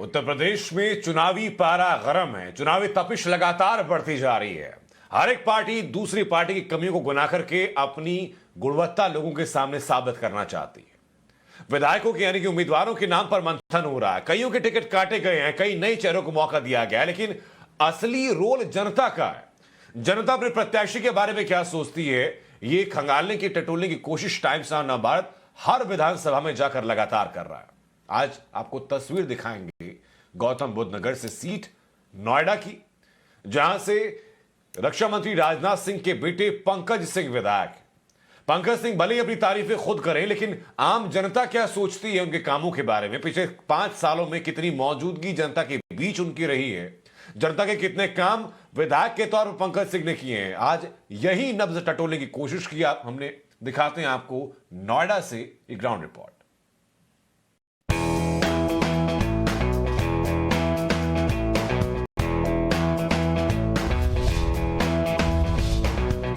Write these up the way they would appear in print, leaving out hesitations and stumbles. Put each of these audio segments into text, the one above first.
उत्तर प्रदेश में चुनावी पारा गरम है। चुनावी तपिश लगातार बढ़ती जा रही है। हर एक पार्टी दूसरी पार्टी की कमियों को गुना करके अपनी गुणवत्ता लोगों के सामने साबित करना चाहती है। विधायकों के यानी कि उम्मीदवारों के नाम पर मंथन हो रहा है। कईयों के टिकट काटे गए हैं, कई नए चेहरों को मौका दिया गया है, लेकिन असली रोल जनता का है। जनता अपने प्रत्याशी के बारे में क्या सोचती है, ये खंगालने की टटोलने की कोशिश टाइम्स नाउ नवभारत हर विधानसभा में जाकर लगातार कर रहा है। आज आपको तस्वीर दिखाएंगे गौतम बुद्ध नगर से सीट नोएडा की, जहां से रक्षा मंत्री राजनाथ सिंह के बेटे पंकज सिंह विधायक। पंकज सिंह भले ही अपनी तारीफें खुद करें, लेकिन आम जनता क्या सोचती है उनके कामों के बारे में, पिछले 5 सालों में कितनी मौजूदगी जनता के बीच उनकी रही है, जनता के कितने काम विधायक के तौर पर पंकज सिंह ने किए हैं, आज यही नब्ज टटोलने की कोशिश की हमने। दिखाते हैं आपको नोएडा से एक ग्राउंड रिपोर्ट।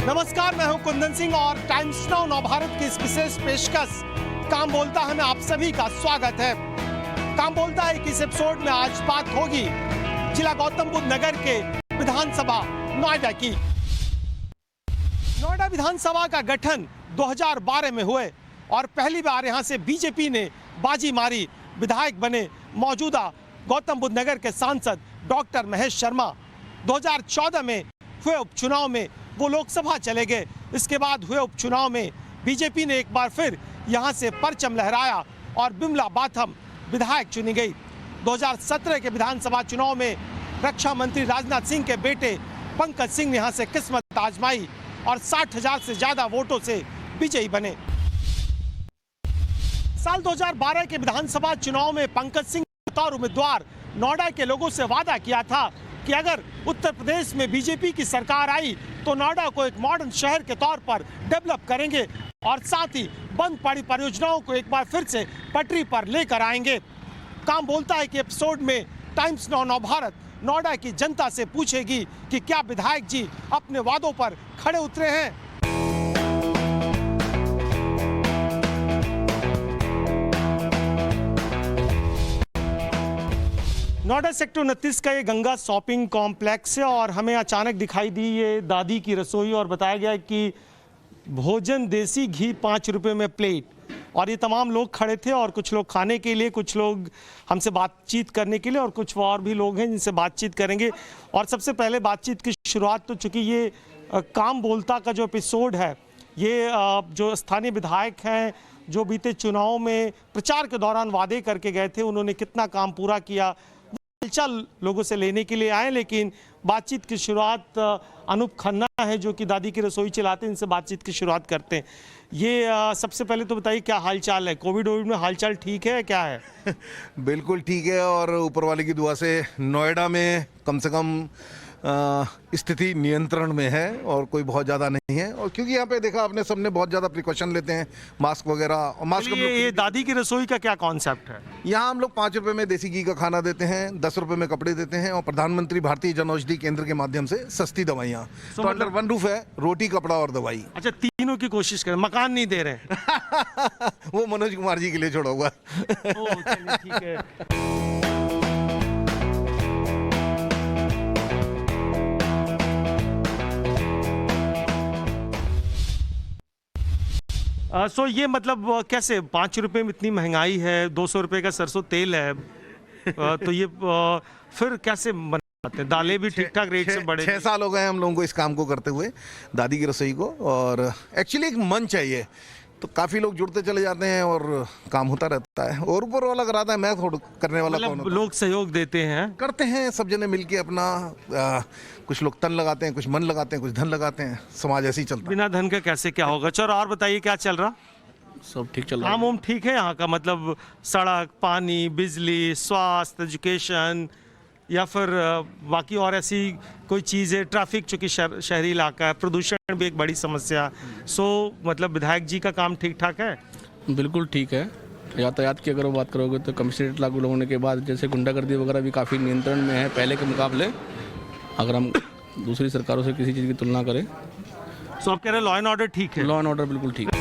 नमस्कार, मैं हूं कुंदन सिंह और टाइम्स नाउ नवभारत की इस विशेष पेशकश काम बोलता है में आप सभी का स्वागत है। काम बोलता है कि इस एपिसोड में आज बात होगी जिला गौतम बुद्ध नगर के विधानसभा नोएडा की। नोएडा विधानसभा का गठन 2012 में हुए और पहली बार यहां से बीजेपी ने बाजी मारी। विधायक बने मौजूदा गौतम बुद्ध नगर के सांसद डॉक्टर महेश शर्मा। 2014 में हुए उपचुनाव में वो लोकसभा चले गए। इसके बाद हुए उपचुनाव में बीजेपी ने एक बार फिर यहां से परचम लहराया और बिमला बाथम विधायक चुनी गई। 2017 के विधानसभा चुनाव में रक्षा मंत्री राजनाथ सिंह के बेटे पंकज सिंह ने यहां से किस्मत आजमाई और 60,000 से ज्यादा वोटों से विजयी बने। साल 2012 के विधानसभा चुनाव में पंकज सिंह बतौर उम्मीदवार नोएडा के लोगों से वादा किया था कि अगर उत्तर प्रदेश में बीजेपी की सरकार आई तो नोएडा को एक मॉडर्न शहर के तौर पर डेवलप करेंगे और साथ ही बंद पड़ी परियोजनाओं को एक बार फिर से पटरी पर लेकर आएंगे। काम बोलता है कि एपिसोड में टाइम्स नाउ नवभारत नोएडा की जनता से पूछेगी कि क्या विधायक जी अपने वादों पर खड़े उतरे हैं। नोएडा सेक्टर 29 का ये गंगा शॉपिंग कॉम्प्लेक्स है और हमें अचानक दिखाई दी ये दादी की रसोई और बताया गया कि भोजन देसी घी 5 रुपए में प्लेट। और ये तमाम लोग खड़े थे और कुछ लोग खाने के लिए, कुछ लोग हमसे बातचीत करने के लिए और कुछ और भी लोग हैं जिनसे बातचीत करेंगे। और सबसे पहले बातचीत की शुरुआत तो चूँकि ये काम बोलता का जो एपिसोड है, ये जो स्थानीय विधायक हैं जो बीते चुनाव में प्रचार के दौरान वादे करके गए थे, उन्होंने कितना काम पूरा किया, हालचाल लोगों से लेने के लिए आए। लेकिन बातचीत की शुरुआत अनूप खन्ना है जो कि दादी की रसोई चलाते हैं, इनसे बातचीत की शुरुआत करते हैं। ये सबसे पहले तो बताइए क्या हालचाल है, कोविड में हालचाल ठीक है क्या है? बिल्कुल ठीक है और ऊपर वाले की दुआ से नोएडा में कम से कम स्थिति नियंत्रण में है और कोई बहुत ज़्यादा नहीं है। और क्योंकि यहाँ पे देखा आपने, सबने बहुत ज़्यादा प्रिकॉशन लेते हैं, मास्क वगैरह। और मास्क ये दादी की रसोई का क्या कॉन्सेप्ट है? यहाँ हम लोग 5 रुपए में देसी घी का खाना देते हैं, 10 रुपए में कपड़े देते हैं और प्रधानमंत्री भारतीय जन औषधि केंद्र के माध्यम से सस्ती दवाइयाँ। तो अंडर वन रूफ है, रोटी, कपड़ा और दवाई। अच्छा, तीनों की कोशिश करें, मकान नहीं दे रहे। वो मनोज कुमार जी के लिए छोड़ा हुआ। ठीक है। सो ये मतलब कैसे 5 रुपए में इतनी महंगाई है, 200 रुपए का सरसों तेल है, तो ये फिर कैसे बनाते हैं? दालें भी ठीक ठाक रेट से बढ़े। 6 साल हो गए हम लोगों को इस काम को करते हुए, दादी की रसोई को। और एक्चुअली एक मन चाहिए तो काफ़ी लोग जुड़ते चले जाते हैं और काम होता रहता है। और ऊपर वाला कराता है, मैं थोड़ा करने वाला कौन होता है? लोग सहयोग देते हैं, करते हैं सब जने मिलके अपना। कुछ लोग तन लगाते हैं, कुछ मन लगाते हैं, कुछ धन लगाते हैं। समाज ऐसे ही चलता है। बिना धन का कैसे क्या होगा? चलो और बताइए क्या चल रहा? सब ठीक चल रहा है। काम उम ठीक है यहाँ का, मतलब सड़क, पानी, बिजली, स्वास्थ्य, एजुकेशन या फिर बाकी और ऐसी कोई चीज़ है? ट्रैफिक चूँकि शहरी इलाका है, प्रदूषण भी एक बड़ी समस्या। सो मतलब विधायक जी का काम ठीक ठाक है? बिल्कुल ठीक है। यातायात की अगर बात करोगे तो कमिश्नरेट लागू होने के बाद जैसे गुंडागर्दी वगैरह भी काफ़ी नियंत्रण में है पहले के मुकाबले, अगर हम दूसरी सरकारों से किसी चीज़ की तुलना करें। सो आप कह रहे हैं लॉ एंड ऑर्डर ठीक है? लॉ एंड ऑर्डर बिल्कुल ठीक है।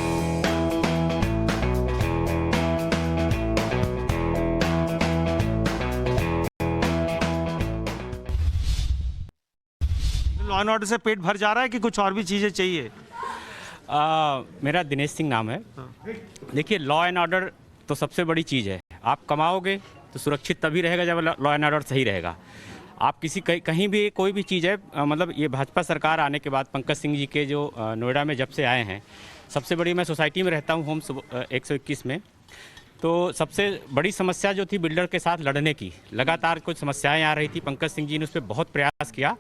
लॉ एंड ऑर्डर से पेट भर जा रहा है कि कुछ और भी चीज़ें चाहिए? मेरा दिनेश सिंह नाम है। देखिए, लॉ एंड ऑर्डर तो सबसे बड़ी चीज़ है। आप कमाओगे तो सुरक्षित तभी रहेगा जब लॉ एंड ऑर्डर सही रहेगा। आप कहीं भी कोई भी चीज़ है, मतलब ये भाजपा सरकार आने के बाद पंकज सिंह जी के जो नोएडा में जब से आए हैं, सबसे बड़ी, मैं सोसाइटी में रहता हूँ होम्स 121 में, तो सबसे बड़ी समस्या जो थी बिल्डर के साथ लड़ने की, लगातार कुछ समस्याएं आ रही थी। पंकज सिंह जी ने उस पर बहुत प्रयास किया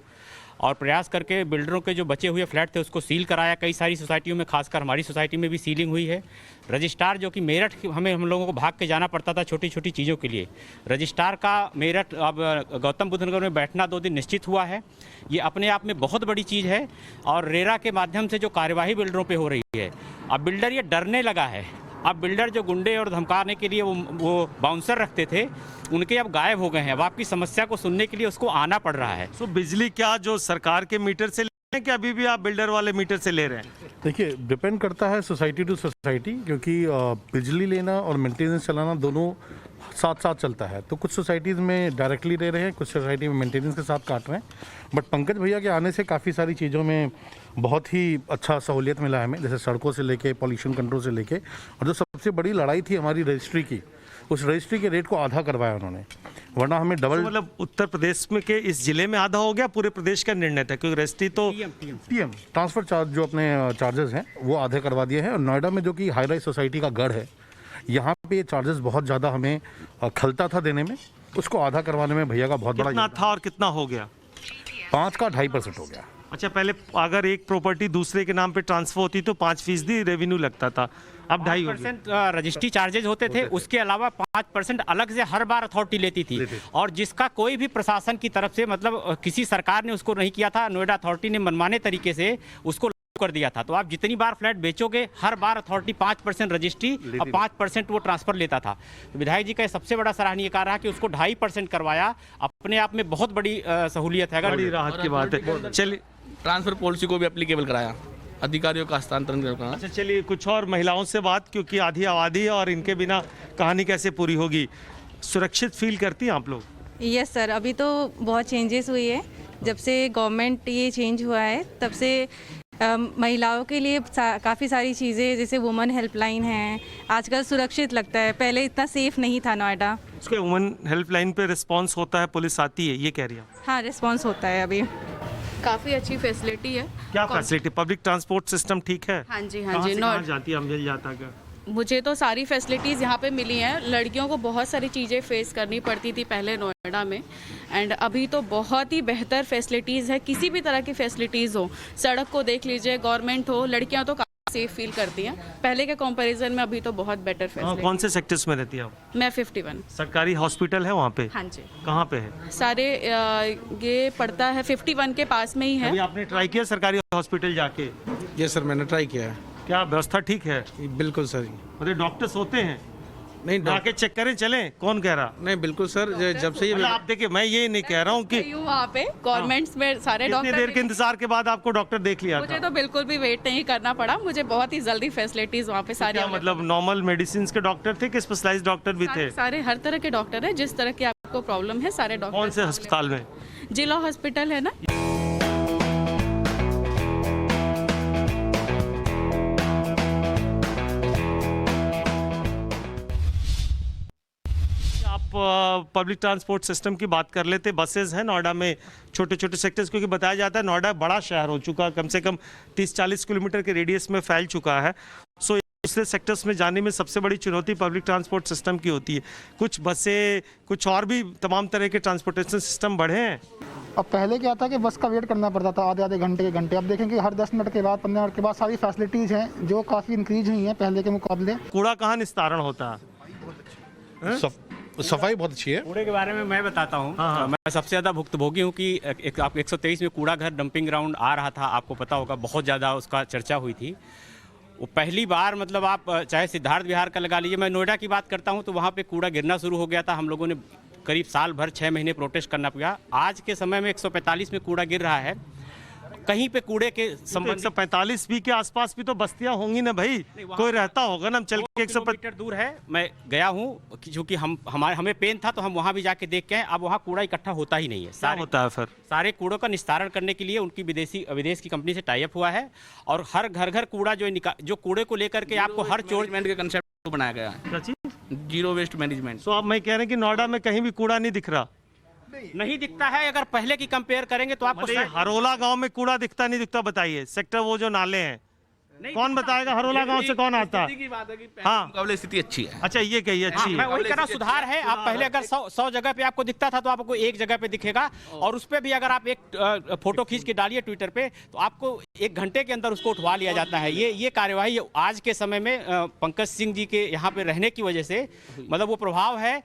और प्रयास करके बिल्डरों के जो बचे हुए फ्लैट थे उसको सील कराया। कई सारी सोसाइटियों में, खासकर हमारी सोसाइटी में भी सीलिंग हुई है। रजिस्ट्रार जो कि मेरठ, हम लोगों को भाग के जाना पड़ता था छोटी छोटी चीज़ों के लिए, रजिस्ट्रार का मेरठ अब गौतम बुद्ध नगर में बैठना 2 दिन निश्चित हुआ है। ये अपने आप में बहुत बड़ी चीज़ है। और रेरा के माध्यम से जो कार्यवाही बिल्डरों पर हो रही है, अब बिल्डर ये डरने लगा है। अब बिल्डर जो गुंडे और धमकाने के लिए वो बाउंसर रखते थे, उनके अब गायब हो गए हैं। अब आपकी समस्या को सुनने के लिए उसको आना पड़ रहा है। तो बिजली क्या जो सरकार के मीटर से ले रहे हैं कि अभी भी आप बिल्डर वाले मीटर से ले रहे हैं? देखिए, डिपेंड करता है सोसाइटी टू सोसाइटी, क्योंकि बिजली लेना और मेंटेनेंस चलाना दोनों साथ साथ चलता है। तो कुछ सोसाइटीज़ में डायरेक्टली ले रहे हैं, कुछ सोसाइटी में मेंटेनेंस के साथ काट रहे हैं। बट पंकज भैया के आने से काफ़ी सारी चीज़ों में बहुत ही अच्छा सहूलियत मिला है हमें, जैसे सड़कों से लेके पॉल्यूशन कंट्रोल से लेके। और जो सबसे बड़ी लड़ाई थी हमारी रजिस्ट्री की, उस रजिस्ट्री के रेट को आधा करवाया उन्होंने, वरना हमें डबल। मतलब उत्तर प्रदेश में के इस जिले में आधा हो गया, पूरे प्रदेश का निर्णय था, क्योंकि रजिस्ट्री तो पीएम ट्रांसफर चार्ज जो अपने चार्जेस हैं वो आधे करवा दिए हैं। और नोएडा में जो कि हाई राइज सोसाइटी का गढ़ है, यहाँ पे ये चार्जेस बहुत ज़्यादा हमें खलता था देने में, उसको आधा करवाने में भैया का बहुत बड़ा कितना था और कितना हो गया? 5 का 2.5% हो गया। अच्छा, पहले अगर एक प्रॉपर्टी दूसरे के नाम पे ट्रांसफर होती तो 5% रेवेन्यू लगता था, अब 2.5% रजिस्ट्री चार्जेज होते थे। उसके अलावा 5% अलग से हर बार अथॉरिटी लेती थी, और जिसका कोई भी प्रशासन की तरफ से, मतलब किसी सरकार ने उसको नहीं किया था। नोएडा अथॉरिटी ने मनमाने तरीके से उसको लागू कर दिया था। तो आप जितनी बार फ्लैट बेचोगे, हर बार अथॉरिटी 5% रजिस्ट्री और 5% वो ट्रांसफर लेता था। तो विधायक जी का सबसे बड़ा सराहनीय कार्य है कि उसको 2.5% करवाया। अपने आप में बहुत बड़ी सहूलियत है, बड़ी राहत की बात है। चलिए, ट्रांसफर पॉलिसी को भी एप्लीकेबल कराया, अधिकारियों का हस्तांतरण करना। अच्छा चलिए, कुछ और महिलाओं से बात, क्योंकि आधी आबादी है और इनके बिना कहानी कैसे पूरी होगी। सुरक्षित फील करती हैं आप लोग? यस सर, अभी तो बहुत चेंजेस हुई है। जब से गवर्नमेंट ये चेंज हुआ है तब से महिलाओं के लिए काफ़ी सारी चीज़ें, जैसे वुमेन हेल्पलाइन है, आजकल सुरक्षित लगता है। पहले इतना सेफ नहीं था नोएडा। उसके वुमेन हेल्पलाइन पे रिस्पांस होता है, पुलिस आती है, ये कह रही है? हाँ, रिस्पांस होता है अभी। काफ़ी अच्छी फैसिलिटी है। क्या फैसिलिटी? पब्लिक ट्रांसपोर्ट सिस्टम ठीक है? हाँ जी, हाँ कहाँ जी। से कहाँ जाती है, हम मिल जाता क्या? मुझे तो सारी फैसिलिटीज़ यहाँ पे मिली हैं। लड़कियों को बहुत सारी चीज़ें फेस करनी पड़ती थी पहले नोएडा में, एंड अभी तो बहुत ही बेहतर फैसिलिटीज़ है। किसी भी तरह की फैसिलिटीज़ हो, सड़क को देख लीजिए, गवर्नमेंट हो, लड़कियाँ तो काफ़ी सेफ फील करती हैं। पहले के कंपैरिजन में अभी तो बहुत बेटर फैसिलिटी। कौन से सेक्टर्स में रहती है आप? मैं 51। सरकारी हॉस्पिटल है वहाँ पे? हाँ जी। कहाँ पे है? सारे ये पड़ता है 51 के पास में ही है। अभी आपने ट्राई किया सरकारी हॉस्पिटल जाके? ये सर मैंने ट्राई किया है। क्या व्यवस्था ठीक है? बिल्कुल सर। मतलब डॉक्टर्स होते हैं? नहीं, आके चेक करें, चलें? कौन कह रहा? नहीं, बिल्कुल सर। जब से ये मतलब आप देखिए, मैं ये नहीं कह रहा हूँ कि वहाँ पे गवर्नमेंट्स में सारे कितनी डॉक्टर। देर के इंतजार के बाद आपको डॉक्टर देख लिया मुझे था? तो बिल्कुल भी वेट नहीं करना पड़ा। मुझे बहुत ही जल्दी फैसिलिटीज वहाँ पे सारी। क्या मतलब नॉर्मल मेडिसिन के डॉक्टर थे कि स्पेशलाइज्ड डॉक्टर भी थे? सारे हर तरह के डॉक्टर हैं, जिस तरह की आपको प्रॉब्लम है सारे डॉक्टर। कौन से अस्पताल में? जिला हॉस्पिटल है ना। आप पब्लिक ट्रांसपोर्ट सिस्टम की बात कर लेते। बसेस हैं नोएडा में, छोटे छोटे सेक्टर्स, क्योंकि बताया जाता है नोएडा बड़ा शहर हो चुका, कम से कम 30-40 किलोमीटर के रेडियस में फैल चुका है। सो दूसरे सेक्टर्स में जाने में सबसे बड़ी चुनौती पब्लिक ट्रांसपोर्ट सिस्टम की होती है। कुछ बसें, कुछ और भी तमाम तरह के ट्रांसपोर्टेशन सिस्टम बढ़े हैं। अब पहले क्या था कि बस का वेट करना पड़ता था आधे घंटे के घंटे। अब देखेंगे हर 10 मिनट के बाद, 15 मिनट के बाद सारी फैसिलिटीज़ हैं जो काफ़ी इंक्रीज हुई हैं पहले के मुकाबले। कूड़ा कहाँ निस्तारण होता है? सफाई बहुत अच्छी है। कूड़े के बारे में मैं बताता हूँ। मैं सबसे ज़्यादा भुक्तभोगी हूँ कि आप 123 में कूड़ा घर डंपिंग ग्राउंड आ रहा था, आपको पता होगा, बहुत ज़्यादा उसका चर्चा हुई थी। वो पहली बार, मतलब आप चाहे सिद्धार्थ विहार का लगा लीजिए, मैं नोएडा की बात करता हूँ, तो वहाँ पे कूड़ा गिरना शुरू हो गया था। हम लोगों ने करीब साल भर 6 महीने प्रोटेस्ट करना पड़ा। आज के समय में 145 में कूड़ा गिर रहा है। कहीं पे कूड़े के संबंध 145 बी के आसपास भी तो बस्तियां होंगी ना भाई, कोई रहता होगा ना, हम चल के 150 किलोमीटर दूर है। मैं गया हूँ क्योंकि हमें पेन था तो हम वहाँ भी जाके देख के आए। अब वहाँ कूड़ा इकट्ठा होता ही नहीं है। क्या होता है फिर? सारे कूड़ों का निस्तारण करने के लिए उनकी विदेश की कंपनी से टाई अप हुआ है और हर घर कूड़ा जो कूड़े को लेकर के आपको हर चोर मैनेजमेंट के कंसेप्ट बनाया गया है, जीरो वेस्ट मैनेजमेंट। तो अब मैं कह रहे हैं कि नोएडा में कहीं भी कूड़ा नहीं दिख रहा? नहीं दिखता है। अगर पहले की कंपेयर करेंगे तो आपको हरोला गांव में कूड़ा दिखता नहीं दिखता? बताइए, सेक्टर वो जो नाले हैं, कौन बताएगा? हरोला गांव से कौन आता? हाँ, मुकाबले स्थिति अच्छी है। अच्छा, ये कही अच्छी मैं है। वही कह रहा हूं, सुधार है। आप पहले अगर 100 जगह पे आपको दिखता था तो आपको एक जगह पे दिखेगा, और उस पे भी अगर आप एक फोटो खींच के डालिए ट्विटर पे तो आपको 1 घंटे के अंदर उसको उठवा लिया जाता है। ये कार्यवाही आज के समय में पंकज सिंह जी के यहाँ पे रहने की वजह से मतलब वो प्रभाव है।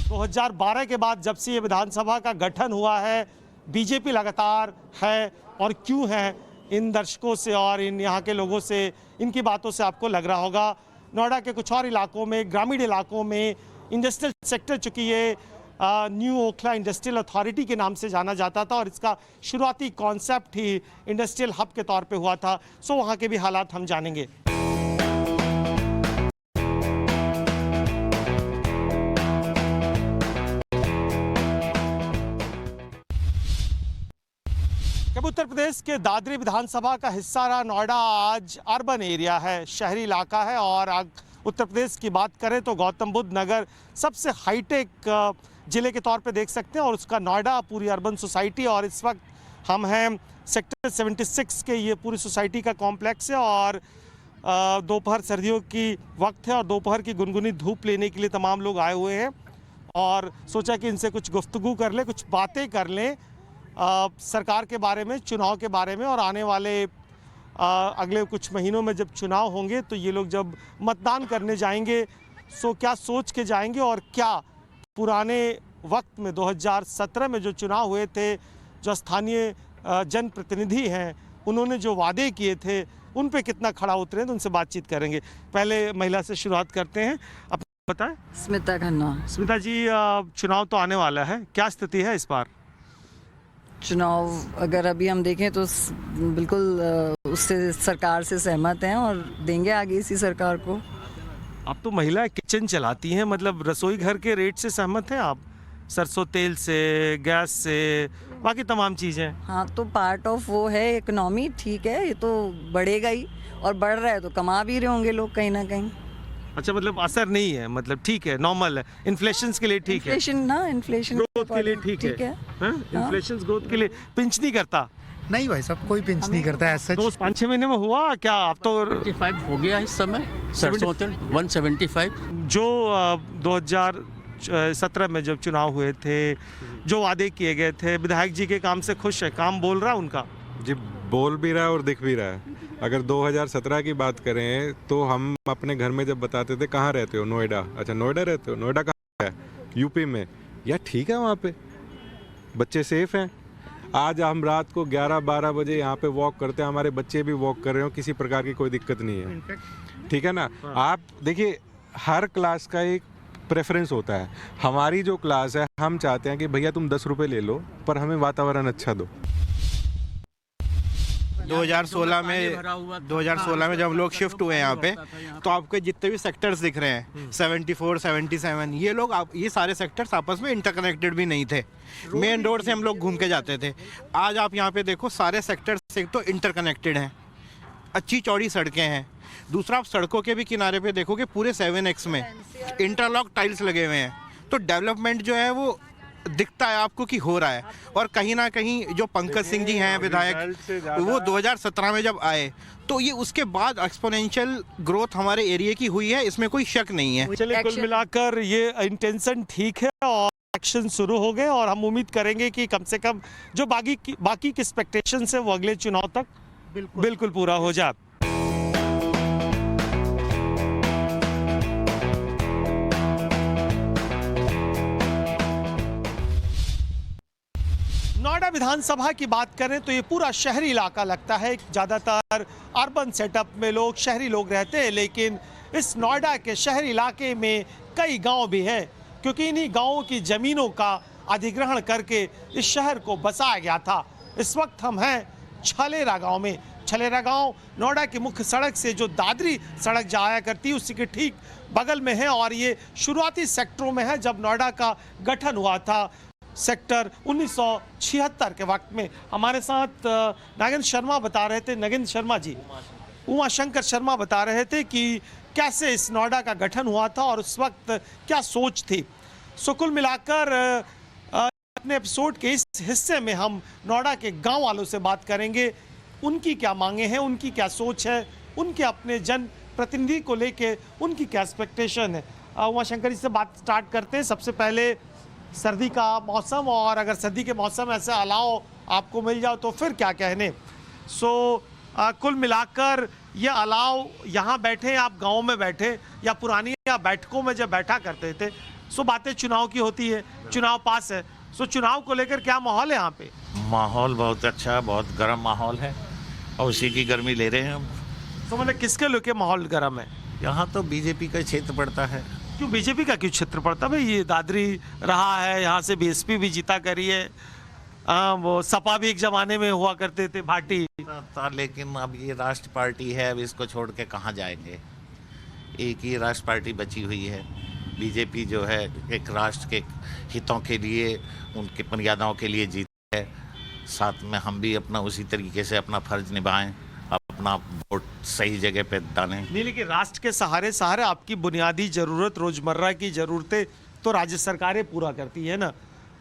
2012 के बाद जब से ये विधानसभा का गठन हुआ है, बीजेपी लगातार है। और क्यों है? इन दर्शकों से और इन यहाँ के लोगों से, इनकी बातों से आपको लग रहा होगा। नोएडा के कुछ और इलाकों में, ग्रामीण इलाकों में इंडस्ट्रियल सेक्टर, चूँकि ये न्यू ओखला इंडस्ट्रियल अथॉरिटी के नाम से जाना जाता था और इसका शुरुआती कॉन्सेप्ट ही इंडस्ट्रियल हब के तौर पे हुआ था। सो वहाँ के भी हालात हम जानेंगे। उत्तर प्रदेश के दादरी विधानसभा का हिस्सा रहा नोएडा आज अर्बन एरिया है, शहरी इलाका है। और उत्तर प्रदेश की बात करें तो गौतम बुद्ध नगर सबसे हाईटेक जिले के तौर पे देख सकते हैं, और उसका नोएडा पूरी अर्बन सोसाइटी। और इस वक्त हम हैं सेक्टर 76 के, ये पूरी सोसाइटी का कॉम्प्लेक्स है। और दोपहर सर्दियों की वक्त है और दोपहर की गुनगुनी धूप लेने के लिए तमाम लोग आए हुए हैं, और सोचा कि इनसे कुछ गुफ्तगू कर लें, कुछ बातें कर लें सरकार के बारे में, चुनाव के बारे में। और आने वाले अगले कुछ महीनों में जब चुनाव होंगे तो ये लोग जब मतदान करने जाएंगे सो क्या सोच के जाएंगे, और क्या पुराने वक्त में 2017 में जो चुनाव हुए थे, जो स्थानीय जनप्रतिनिधि हैं उन्होंने जो वादे किए थे उन पे कितना खड़ा उतरे, तो उनसे बातचीत करेंगे। पहले महिला से शुरुआत करते हैं। अब बताएं। स्मिता खन्ना। स्मिता जी, चुनाव तो आने वाला है, क्या स्थिति है इस बार? चुनाव अगर अभी हम देखें तो बिल्कुल उससे सरकार से सहमत हैं और देंगे आगे इसी सरकार को। आप तो महिला किचन चलाती हैं, मतलब रसोई घर के रेट से सहमत हैं आप? सरसों तेल से, गैस से, बाकी तमाम चीज़ें। हाँ, तो पार्ट ऑफ वो है इकोनॉमी, ठीक है, ये तो बढ़ेगा ही, और बढ़ रहा है तो कमा भी रहे होंगे लोग कहीं ना कहीं। अच्छा, मतलब असर नहीं है, मतलब ठीक है, नॉर्मल है, इन्फ्लेशन के लिए ठीक है, इन्फ्लेशन ग्रोथ के लिए ठीक है, इन्फ्लेशन ग्रोथ के लिए पिंच नहीं करता? नहीं भाई साहब, कोई पिंच नहीं करता है। 5-6 महीने में हुआ क्या? आप तो 75 हो गया इस समय, सरसों तेल 175। जो 2017 में जब चुनाव हुए थे, जो वादे किए गए थे, विधायक जी के काम से खुश है? काम बोल रहा है उनका? जी, बोल भी रहा है और दिख भी रहा है। अगर 2017 की बात करें तो हम अपने घर में जब बताते थे कहाँ रहते हो, नोएडा, अच्छा नोएडा रहते हो, नोएडा कहाँ है? यूपी में। यार ठीक है, वहाँ पे बच्चे सेफ हैं। आज हम रात को 11-12 बजे यहाँ पे वॉक करते हैं, हमारे बच्चे भी वॉक कर रहे हो, किसी प्रकार की कोई दिक्कत नहीं है, ठीक है ना। आप देखिए, हर क्लास का एक प्रेफरेंस होता है। हमारी जो क्लास है, हम चाहते हैं कि भैया तुम 10 रुपये ले लो पर हमें वातावरण अच्छा दो। 2016 में जब लोग शिफ्ट हुए यहाँ पे, तो आपके जितने भी सेक्टर्स दिख रहे हैं 74, 77, ये लोग ये सारे सेक्टर्स आपस में इंटरकनेक्टेड भी नहीं थे। मेन रोड से हम लोग घूम के जाते थे। आज आप यहाँ पे देखो, सारे सेक्टर्स एक तो इंटरकनेक्टेड हैं, अच्छी चौड़ी सड़कें हैं। दूसरा, आप सड़कों के भी किनारे पे देखोगे पूरे 7X में इंटरलॉक टाइल्स लगे हुए हैं। तो डेवलपमेंट जो है वो दिखता है आपको कि हो रहा है। और कहीं ना कहीं जो पंकज सिंह जी हैं विधायक, वो 2017 में जब आए तो ये उसके बाद एक्सपोनेंशियल ग्रोथ हमारे एरिया की हुई है, इसमें कोई शक नहीं है। चलिए, कुल मिलाकर ये इंटेंशन ठीक है और एक्शन शुरू हो गए, और हम उम्मीद करेंगे कि कम से कम जो बाकी की एक्सपेक्टेशंस है वो अगले चुनाव तक बिल्कुल पूरा हो जाए। नोएडा विधानसभा की बात करें तो ये पूरा शहरी इलाका लगता है। ज़्यादातर अर्बन सेटअप में लोग, शहरी लोग रहते हैं, लेकिन इस नोएडा के शहरी इलाके में कई गांव भी हैं, क्योंकि इन्हीं गांवों की ज़मीनों का अधिग्रहण करके इस शहर को बसाया गया था। इस वक्त हम हैं छलेरा गांव में। छलेरा गांव नोएडा की मुख्य सड़क से जो दादरी सड़क जाया करती है उसी के ठीक बगल में है और ये शुरुआती सेक्टरों में है जब नोएडा का गठन हुआ था सेक्टर 1976 के वक्त में। हमारे साथ नागेंद्र शर्मा बता रहे थे, नागेंद्र शर्मा जी, उमाशंकर शर्मा बता रहे थे कि कैसे इस नोएडा का गठन हुआ था और उस वक्त क्या सोच थी। सो कुल मिलाकर अपने एपिसोड के इस हिस्से में हम नोएडा के गांव वालों से बात करेंगे, उनकी क्या मांगे हैं, उनकी क्या सोच है, उनके अपने जन प्रतिनिधि को लेके उनकी क्या एक्सपेक्टेशन है। उमाशंकर जी से बात स्टार्ट करते हैं। सबसे पहले सर्दी का मौसम, और अगर सर्दी के मौसम ऐसे अलाव आपको मिल जाओ तो फिर क्या कहने। कुल मिलाकर ये अलाव यहाँ बैठे आप गांव में बैठे या पुरानी या बैठकों में जब बैठा करते थे, बातें चुनाव की होती है, चुनाव पास है, चुनाव को लेकर क्या माहौल है यहाँ पे? माहौल बहुत अच्छा, बहुत गर्म माहौल है और उसी की गर्मी ले रहे हैं हम। तो मतलब किसके लेके माहौल गर्म है? यहाँ तो बीजेपी का क्षेत्र पड़ता है। क्यों बीजेपी का क्यों क्षेत्र पड़ता भाई? ये दादरी रहा है, यहाँ से बीएसपी भी जीता करी है, वो सपा भी एक जमाने में हुआ करते थे भाटी था, लेकिन अब ये राष्ट्र पार्टी है, अब इसको छोड़ के कहाँ जाएंगे। एक ही राष्ट्र पार्टी बची हुई है। बीजेपी जो है एक राष्ट्र के हितों के लिए, उनके मर्यादाओं के लिए जीती है। साथ में हम भी अपना उसी तरीके से अपना फर्ज निभाएं, अपना वोट सही जगह पे डालें। नहीं, लेकिन राष्ट्र के सहारे सहारे आपकी बुनियादी जरूरत, रोजमर्रा की जरूरतें तो राज्य सरकारें पूरा करती है ना।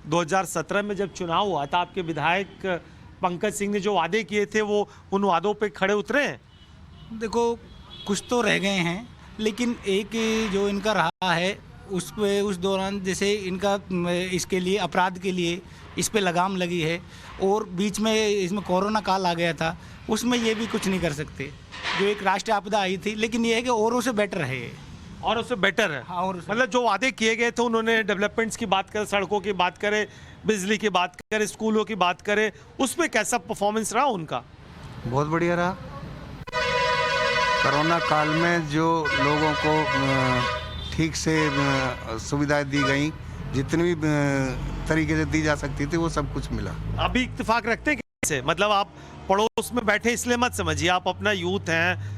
2017 में जब चुनाव हुआ था, आपके विधायक पंकज सिंह ने जो वादे किए थे वो उन वादों पे खड़े उतरे हैं? देखो, कुछ तो रह गए हैं, लेकिन एक जो इनका रहा है उस दौरान जैसे इनका इसके लिए अपराध के लिए इस पे लगाम लगी है, और बीच में इसमें कोरोना काल आ गया था, उसमें ये भी कुछ नहीं कर सकते। जो एक राष्ट्रीय आपदा आई थी, लेकिन ये है कि औरों से बेटर है ये। और उससे बेटर है। हाँ, और मतलब जो वादे किए गए थे, उन्होंने डेवलपमेंट्स की बात करें, सड़कों की बात करें, बिजली की बात करें, स्कूलों की बात करें, उसमें कैसा परफॉर्मेंस रहा उनका? बहुत बढ़िया रहा। कोरोना काल में जो लोगों को ठीक से सुविधाएं दी गई, जितनी भी तरीके से दी जा सकती थी, वो सब कुछ मिला। अभी इत्तेफाक रखते हैं कैसे? मतलब आप पड़ोस में बैठे इसलिए मत समझिए, आप अपना यूथ हैं,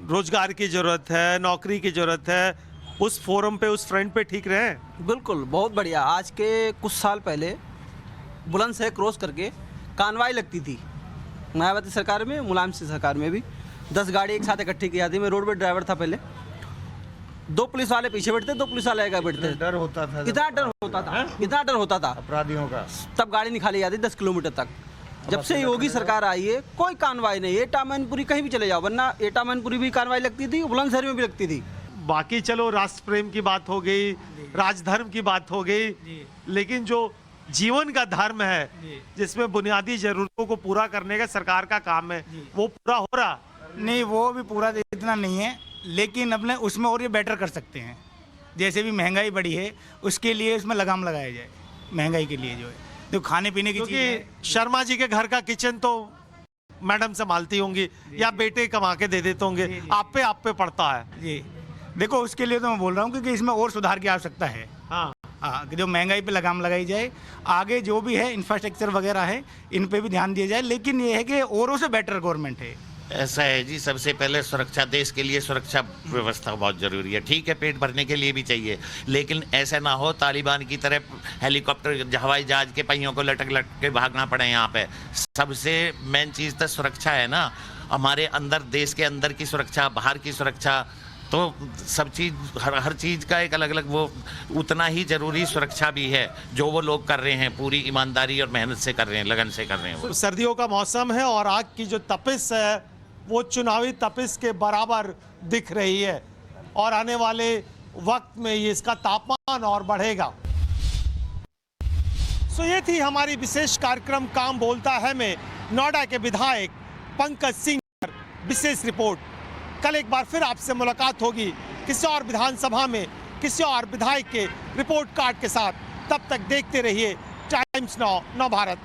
रोजगार की जरूरत है, नौकरी की जरूरत है, उस फोरम पे, उस फ्रंट पे ठीक रहे? बिल्कुल, बहुत बढ़िया। आज के कुछ साल पहले बुलंदशहर क्रॉस करके कानवाई लगती थी, मायावती सरकार में, मुलायम सिंह सरकार में भी 10 गाड़ी एक साथ इकट्ठी की जाती। मैं रोडवे ड्राइवर था पहले, 2 पुलिस वाले पीछे बैठते, 2 पुलिस वाले आगे बैठते। डर होता था, कितना डर होता था, कितना डर होता था अपराधियों का। तब गाड़ी निकाली जाती 10 किलोमीटर तक। जब से योगी सरकार आई है, कोई कानवाई नहीं है। एटा मैनपुरी कहीं भी चले जाओ, वरना एटा मैनपुरी भी कानवाई लगती थी, बुलंदशहर में भी लगती थी। बाकी चलो राष्ट्र प्रेम की बात हो गई, राजधर्म की बात हो गई, लेकिन जो जीवन का धर्म है, जिसमें बुनियादी जरूरतों को पूरा करने का सरकार का काम है, वो पूरा हो रहा नहीं, वो भी पूरा इतना नहीं है, लेकिन अपने उसमें और ये बेटर कर सकते हैं। जैसे भी महंगाई बढ़ी है, उसके लिए उसमें लगाम लगाया जाए। महंगाई के लिए जो है, तो खाने पीने की चीज़। शर्मा जी के घर का किचन तो मैडम संभालती होंगी या बेटे कमा के दे देते होंगे, आप पे पड़ता है। जी, देखो, उसके लिए तो मैं बोल रहा हूँ क्योंकि इसमें और सुधार की आवश्यकता है। हाँ, कि जो महंगाई पे लगाम लगाई जाए, आगे जो भी है इंफ्रास्ट्रक्चर वगैरह है, इन पे भी ध्यान दिया जाए, लेकिन ये है कि औरों से बेटर गवर्नमेंट है। ऐसा है जी, सबसे पहले सुरक्षा, देश के लिए सुरक्षा व्यवस्था बहुत ज़रूरी है। ठीक है, पेट भरने के लिए भी चाहिए, लेकिन ऐसा ना हो तालिबान की तरह हेलीकॉप्टर, हवाई जहाज के पहियों को लटक के भागना पड़े। यहाँ पे सबसे मेन चीज़ तो सुरक्षा है ना, हमारे अंदर, देश के अंदर की सुरक्षा, बाहर की सुरक्षा, तो सब चीज़, हर चीज़ का एक अलग अलग वो उतना ही ज़रूरी सुरक्षा भी है, जो वो लोग कर रहे हैं, पूरी ईमानदारी और मेहनत से कर रहे हैं, लगन से कर रहे हैं। सर्दियों का मौसम है और आग की जो तपिश है वो चुनावी तपिश के बराबर दिख रही है, और आने वाले वक्त में ये इसका तापमान और बढ़ेगा। ये थी हमारी विशेष कार्यक्रम काम बोलता है में नोएडा के विधायक पंकज सिंह पर विशेष रिपोर्ट। कल एक बार फिर आपसे मुलाकात होगी किसी और विधानसभा में किसी और विधायक के रिपोर्ट कार्ड के साथ। तब तक देखते रहिए टाइम्स नाउ नव भारत।